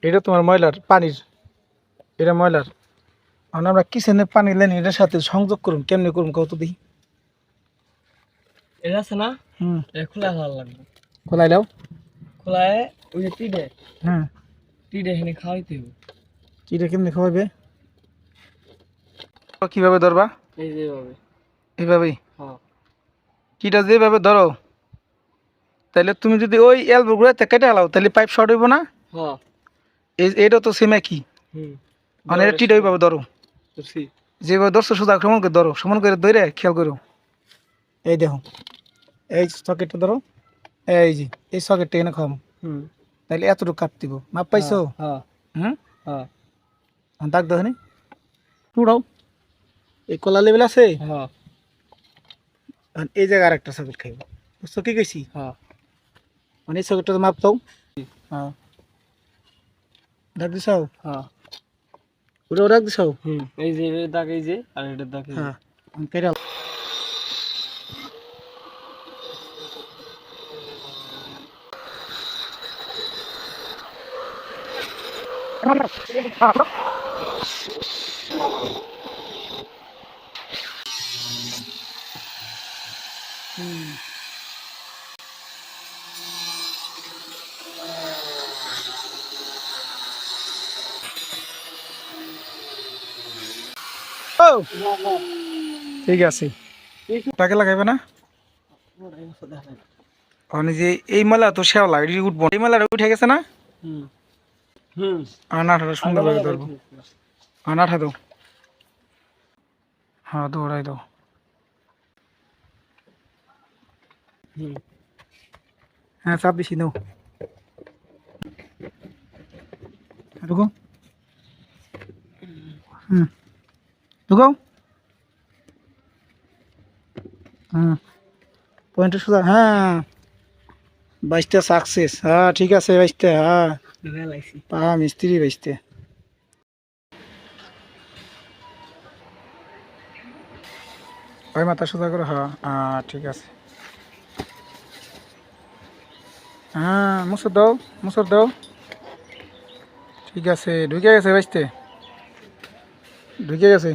এটা তোমার ময়লার পানির, এটা ময়লার। এখন আমরা কিচেনে পানি লেন এটার সাথে সংযোগ করুন, কেমনে করুন কত দিই। এটা আছে না, হুম, এটা খোলা ভালো লাগবে। খোলাই দাও। খোলায় ওই যে টিডে হ্যাঁ, টিডে এখানে খাওয়াইতে হবে। কিটা কেমনে খাওয়াবে, কিভাবে ধরবা? এই যে এভাবে। এইভাবেই। হ্যাঁ কিটা যেভাবে ধরো, তাহলে তুমি যদি ওই এলবো গুড়াতে কেটে হালাও তাহলে পাইপ শর্ট হইব না। হ্যাঁ। এটা তো সেম একই। হুম। মানে এটা টিটা ওইভাবে ধরো, বুঝছি। যেভাবে ধরছো সোজা সমান করে ধরো, সমান করে ধরে খেয়াল করো। এই দেখো, এই সকেটটা ধরো, এই যে এই সকেটটা এনে খাও, হুম। তাহলে এতটুকু কাট দিব, মাপ পাইছো? হ্যাঁ হুম, হ্যাঁ দাগ দাও নি টুড়াও, এই কলা লেভেল আছে। হ্যাঁ আর এই জায়গায় আরেকটা সকেট খাইব, বুঝছো কি কইছি? হ্যাঁ। মানে এই সকেটটা মাপ দাও। হ্যাঁ, দাগ দিছাও, হ্যাঁ। ওটাও দাগ দিছাও। হুম। এই যে এর দাগ, এই যে আর এটার দাগ এই যে। হ্যাঁ, কেটে ও ঠিক আছে। টাকে লাগাইবে না, মানে যে এই মেলা তো শেওলা এটি উঠবো, এই মেলাটা উঠে গেছে না। হুম হুম। আর নাঠাটা সুন্দরভাবে ধরবো, আর নাঠা দাও। হ্যাঁ দৌড়াই দাও। হুম। হ্যাঁ চাপ বেশি দাও, ঢুকো। হুম, ঢুকাও। হুম, পয়েন্টে সোজা, হ্যাঁ 22টা সাকসেস, হ্যাঁ ঠিক আছে 22টা, হ্যাঁ ঢুকাই লাইছি। পা মিস্ত্রি 22টা। ওই মাথা সোজা করো, হ্যাঁ হ্যাঁ ঠিক আছে। হ্যাঁ মুসর দাও, মুসর দাও, ঠিক আছে ঢুকে গেছে 22তে, ঢুকে গেছে।